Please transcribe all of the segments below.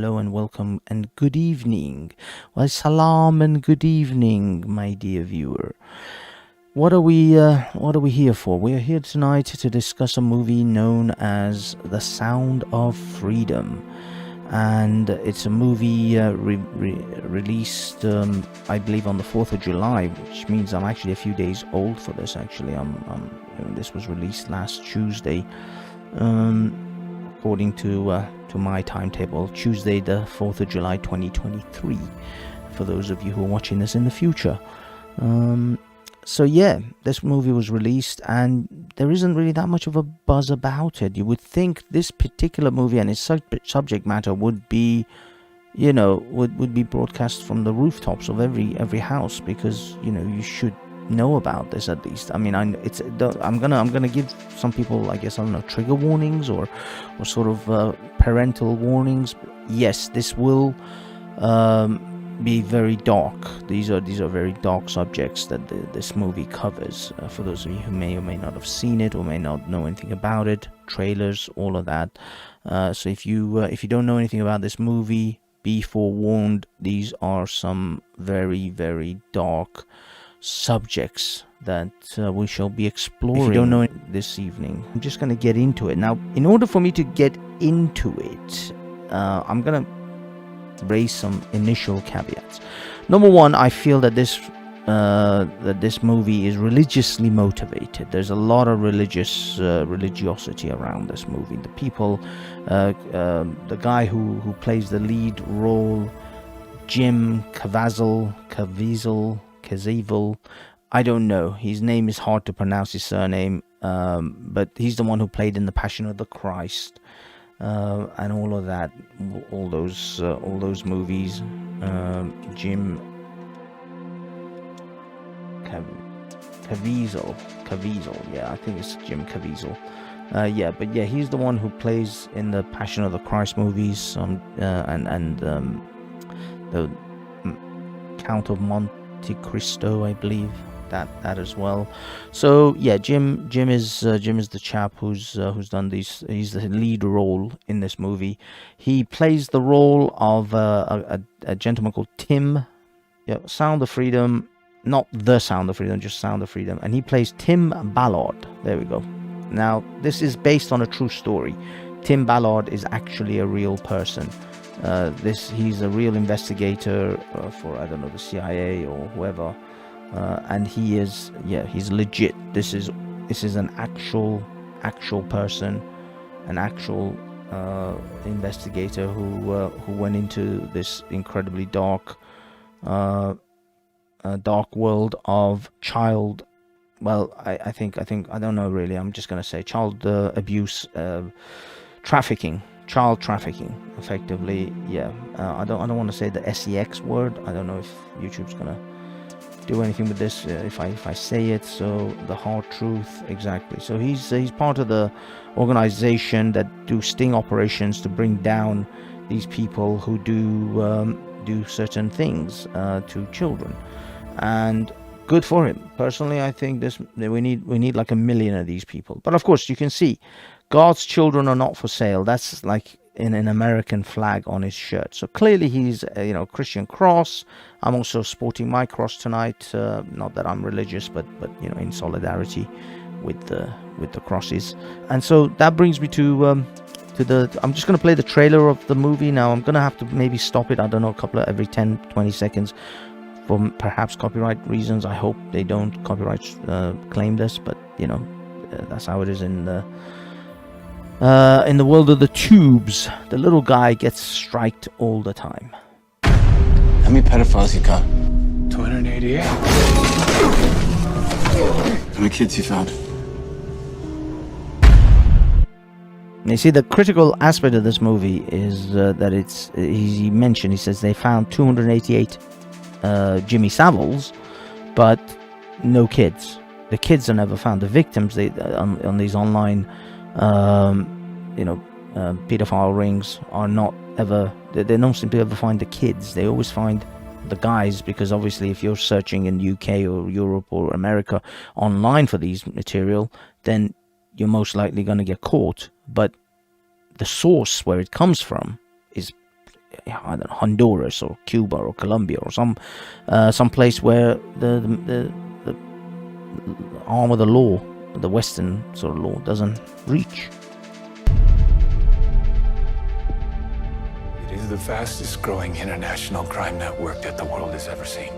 Hello and welcome and good evening. Well, salam and good evening, my dear viewer. What are we here for? We are here tonight to discuss a movie known as The Sound of Freedom, and it's a movie released, I believe, on the 4th of July, which means I'm actually a few days old for this. Actually, this was released last Tuesday. According to my timetable, Tuesday the 4th of July 2023, for those of you who are watching this in the future. So yeah, this movie was released and there isn't really that much of a buzz about it. You would think this particular movie and its subject matter would be, would be broadcast from the rooftops of every house, because you should know about this at least. I mean, I'm gonna give some people, I guess, I don't know, trigger warnings or sort of parental warnings. Yes, this will be very dark. These are very dark subjects that this movie covers. For those of you who may or may not have seen it or may not know anything about it, trailers, all of that. So if you don't know anything about this movie, be forewarned. These are some very, very dark subjects that we shall be exploring. If you don't know it this evening, I'm just going to get into it. Now, in order for me to get into it, I'm going to raise some initial caveats. Number one, I feel that this movie is religiously motivated. There's a lot of religiosity around this movie. The people, the guy who plays the lead role, Jim Caviezel, I don't know. His name is hard to pronounce, his surname, but he's the one who played in The Passion of the Christ, and all of that, all those movies. Jim Caviezel, yeah, I think it's Jim Caviezel. But he's the one who plays in the Passion of the Christ movies, and the Count of Monte Cristo, I believe, that as well. So yeah, Jim is the chap who's done these. He's the lead role in this movie. He plays the role of a gentleman called Tim. Yeah, Sound of Freedom, not The Sound of Freedom, just Sound of Freedom, and he plays Tim Ballard. There we go. Now, this is based on a true story. Tim Ballard is actually a real person. He's a real investigator for, I don't know, the CIA or whoever, and he's legit. This is an actual person, an actual investigator who went into this incredibly dark world of child. Well, I think I don't know really. I'm just gonna say child abuse, trafficking. Child trafficking, effectively. I don't want to say the sex word. I don't know if YouTube's gonna do anything with this if I say it. So the hard truth, exactly. So he's part of the organization that do sting operations to bring down these people who do certain things to children, and good for him. Personally, I think we need like 1 million of these people. But of course, you can see God's children are not for sale. That's like in an American flag on his shirt. So clearly he's Christian cross. I'm also sporting my cross tonight. Not that I'm religious, but in solidarity with the crosses. And so that brings me to I'm just going to play the trailer of the movie now. I'm going to have to maybe stop it, I don't know, every 10-20 seconds for perhaps copyright reasons. I hope they don't copyright claim this, but that's how it is in the world of the tubes. The little guy gets striked all the time. How many pedophiles you got? 288. How many kids you found? You see, the critical aspect of this movie is that he says they found 288 Jimmy Saviles, but no kids. The kids are never found. The victims on these online pedophile rings are not ever, they don't seem to ever find the kids. They always find the guys, because obviously if you're searching in UK or Europe or America online for these material, then you're most likely going to get caught. But the source where it comes from is I don't know, Honduras or Cuba or Colombia or some place where the arm of the law, the Western sort of law, doesn't reach. It is the fastest growing international crime network that the world has ever seen.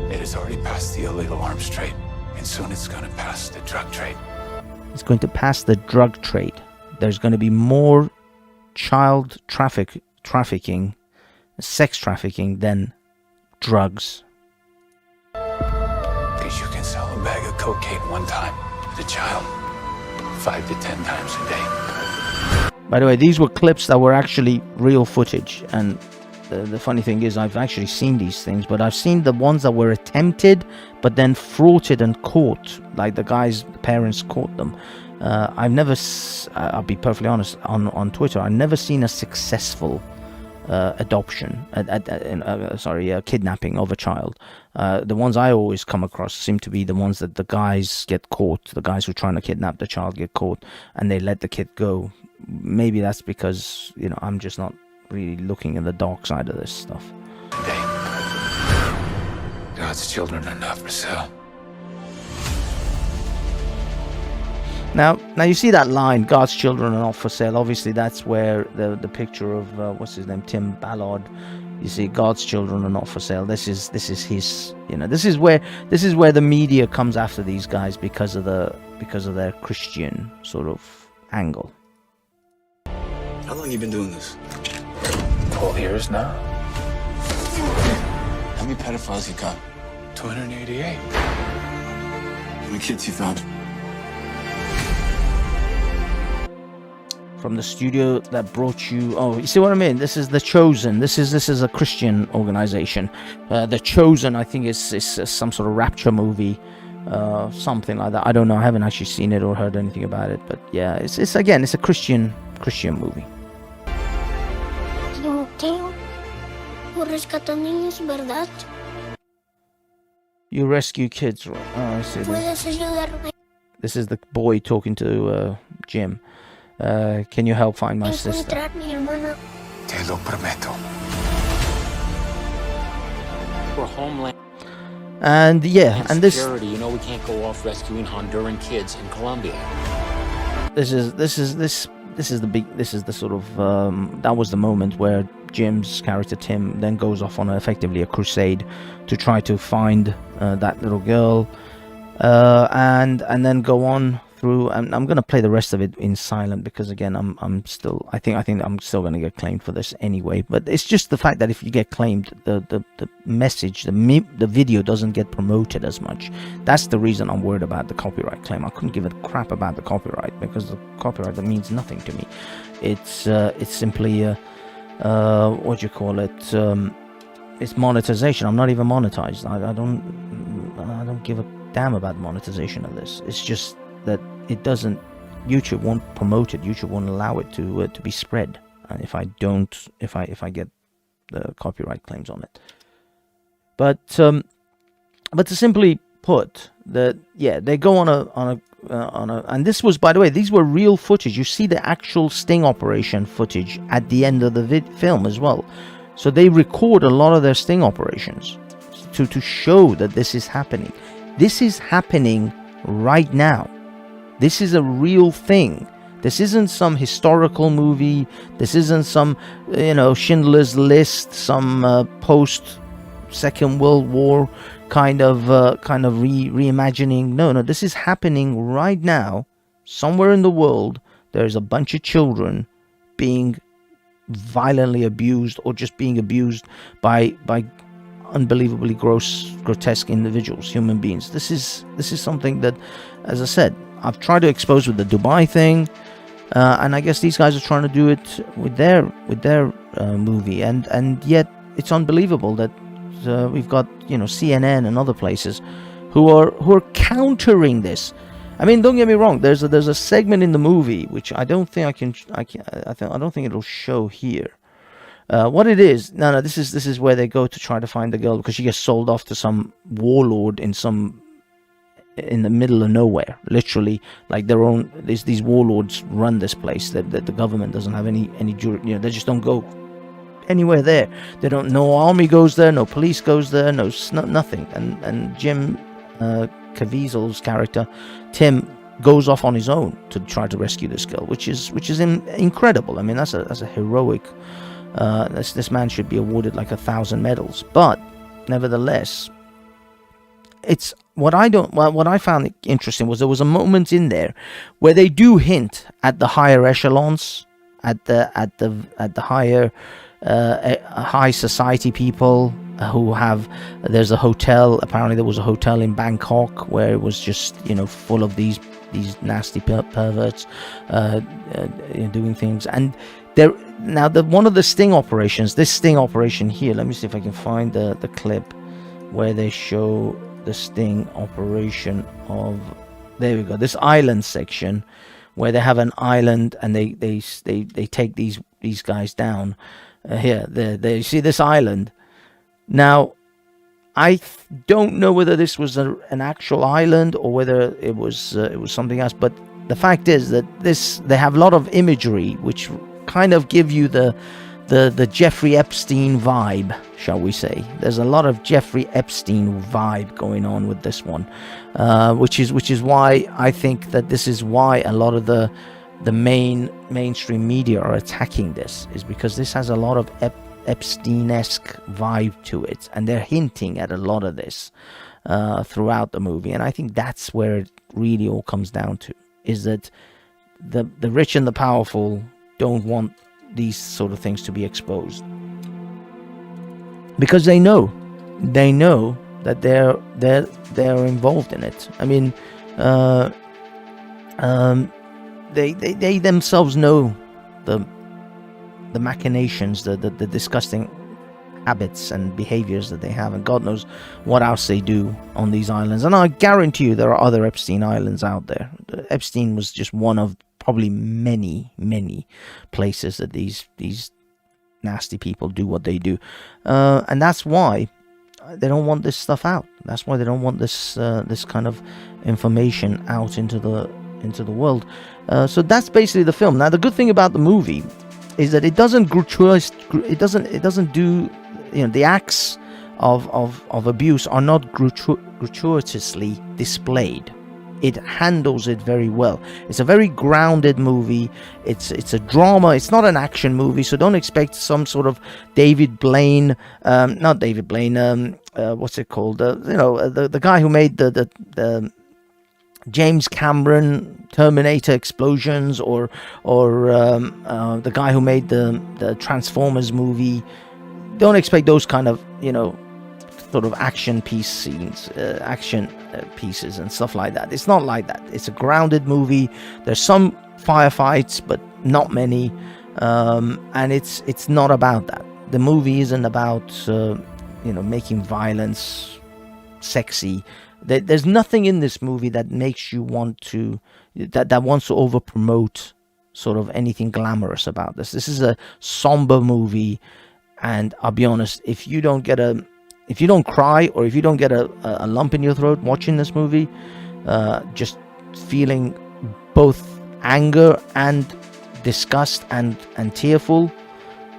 It has already passed the illegal arms trade, and soon it's going to pass the drug trade. It's going to pass the drug trade. There's going to be more child trafficking, sex trafficking than drugs. Because you can sell a bag of cocaine one time to the child 5 to 10 times a day. By the way, these were clips that were actually real footage, and the funny thing is I've actually seen these things, but I've seen the ones that were attempted but then frauded and caught, like the guy's parents caught them. I've never, I'll be perfectly honest, on Twitter, I've never seen a successful adoption, kidnapping of a child. The ones I always come across seem to be the ones that the guys get caught, the guys who are trying to kidnap the child get caught, and they let the kid go. Maybe that's because, you know, I'm just not really looking at the dark side of this stuff. God's children are not for sale. Now you see that line, God's children are not for sale. Obviously, that's where the picture of what's his name, Tim Ballard. You see, God's children are not for sale. This is his. You know, this is where the media comes after these guys because of their Christian sort of angle. How long you been doing this? 12 years now. How many pedophiles you caught? 288. How many kids you found? From the studio that brought you, oh, you see what I mean? This is The Chosen. This is a Christian organization. The Chosen, I think, is some sort of rapture movie, something like that. I don't know. I haven't actually seen it or heard anything about it, but yeah, it's a Christian movie. You rescue kids, right? Oh, I see this. This is the boy talking to Jim. Can you help find my sister? Te lo prometo. We're homeland And yeah, and this security. You know we can't go off rescuing Honduran kids in Colombia. this is the sort of that was the moment where Jim's character Tim then goes off on effectively a crusade to try to find that little girl, and then go on through. And I'm gonna play the rest of it in silent because again I think I'm still gonna get claimed for this anyway. But it's just the fact that if you get claimed, the message, the video doesn't get promoted as much. That's the reason I'm worried about the copyright claim. I couldn't give a crap about the copyright because the copyright, that means nothing to me. It's simply what do you call it? It's monetization. I'm not even monetized. I don't give a damn about monetization of this. It's just that it doesn't. YouTube won't promote it. YouTube won't allow it to be spread. And if I get the copyright claims on it. But to simply put, that yeah, they go on a and this was, by the way, these were real footage. You see the actual sting operation footage at the end of the film as well. So they record a lot of their sting operations to show that this is happening. This is happening right now. This is a real thing. This isn't some historical movie. This isn't some, Schindler's List, some post Second World War kind of reimagining. No, this is happening right now. Somewhere in the world, there's a bunch of children being violently abused or just being abused by unbelievably grotesque individuals, human beings. This is something that, as I said, I've tried to expose with the Dubai thing, and I guess these guys are trying to do it with their movie, and yet it's unbelievable that we've got CNN and other places who are countering this. I mean, don't get me wrong. There's a segment in the movie which I don't think I don't think it'll show here. What it is? No. This is where they go to try to find the girl because she gets sold off to some warlord in some in the middle of nowhere, literally, like their own. These warlords run this place. That the government doesn't have any they just don't go anywhere there. They don't. No army goes there. No police goes there. No nothing. And Jim Caviezel's character, Tim, goes off on his own to try to rescue this girl, which is incredible. I mean, that's a heroic. This man should be awarded like 1,000 medals, but nevertheless, it's what I found interesting was there was a moment in there where they do hint at the higher echelons, at the higher high society people who have. There's a hotel. Apparently, there was a hotel in Bangkok where it was just full of these nasty perverts doing things. And there now one of the sting operations. This sting operation here. Let me see if I can find the clip where they show the sting operation of. There we go. This island section where they have an island and they take these guys down. Here, there. You see this island. Now, I don't know whether this was an actual island or whether it was something else. But the fact is that they have a lot of imagery which kind of give you the Jeffrey Epstein vibe, shall we say. There's a lot of Jeffrey Epstein vibe going on with this one, which is why I think that this is why a lot of the mainstream media are attacking this, is because this has a lot of Epstein-esque vibe to it, and they're hinting at a lot of this throughout the movie. And I think that's where it really all comes down to, is that the rich and the powerful don't want these sort of things to be exposed, because they know that they're involved in it. I mean, they themselves know the machinations, the disgusting habits and behaviors that they have, and God knows what else they do on these islands. And I guarantee you there are other Epstein Islands out there. Epstein was just one of probably many places that these nasty people do what they do, and that's why they don't want this stuff out. That's why they don't want this kind of information out into the world. So that's basically the film. Now, the good thing about the movie is that it doesn't do, the acts of abuse are not gratuitously displayed. It handles it very well. It's a very grounded movie. It's a drama. It's not an action movie, so don't expect some sort of David Blaine, not David Blaine. What's it called? The guy who made the James Cameron Terminator explosions, or the guy who made the Transformers movie. Don't expect those kind of sort of action piece scenes, pieces and stuff like that. It's not like that. It's a grounded movie. There's some firefights, but not many, and it's not about that. The movie isn't about making violence sexy. There's nothing in this movie that makes you want to that wants to over promote sort of anything glamorous about this. This is a somber movie, and I'll be honest, if you don't cry, or if you don't get a lump in your throat watching this movie, just feeling both anger and disgust and tearful,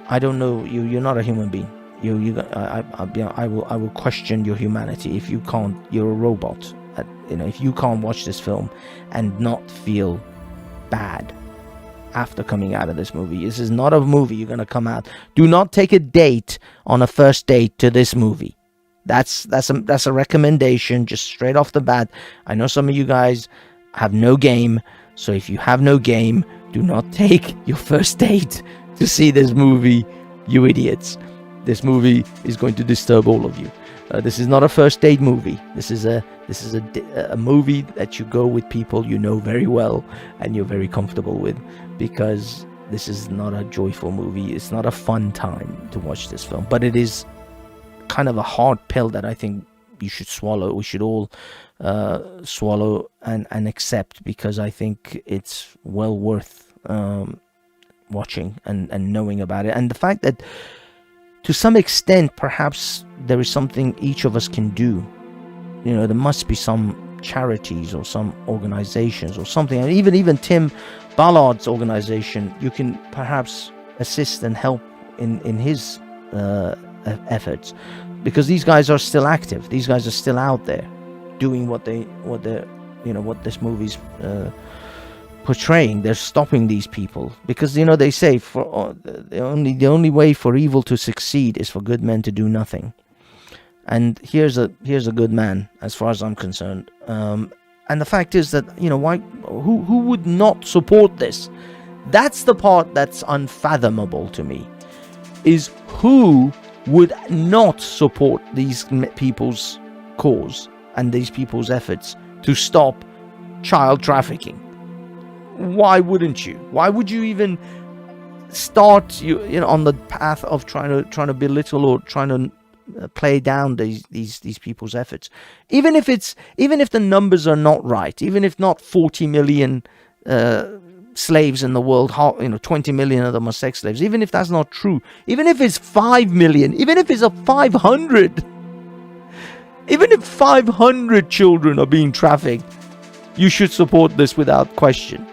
I don't know, you're not a human being. I will question your humanity if you can't. You're a robot. If you can't watch this film and not feel bad after coming out of this movie. This is not a movie you're gonna come out. Do not take a date on a first date to this movie. That's a recommendation, just straight off the bat. I know some of you guys have no game, so if you have no game, do not take your first date to see this movie, you idiots. This movie is going to disturb all of you. This is not a first date movie. This is a movie that you go with people you know very well and you're very comfortable with, because this is not a joyful movie. It's not a fun time to watch this film, but it is kind of a hard pill that I think you should swallow. We should all swallow and accept, because I think it's well worth watching and knowing about it. And the fact that to some extent perhaps there is something each of us can do. There must be some charities or some organizations or something, and even Tim Ballard's organization, you can perhaps assist and help in his efforts, because these guys are still active. These guys are still out there doing what this movie's portraying. They're stopping these people, because they say the only way for evil to succeed is for good men to do nothing. And here's a good man, as far as I'm concerned. And the fact is that who would not support this? That's the part that's unfathomable to me. Is who would not support these people's cause and these people's efforts to stop child trafficking? Why wouldn't you? Why would you even start on the path of trying to belittle or trying to play down these people's efforts? Even if the numbers are not right, even if not 40 million slaves in the world, 20 million of them are sex slaves, even if that's not true, even if it's 5 million, even if it's 500, even if 500 children are being trafficked, you should support this without question.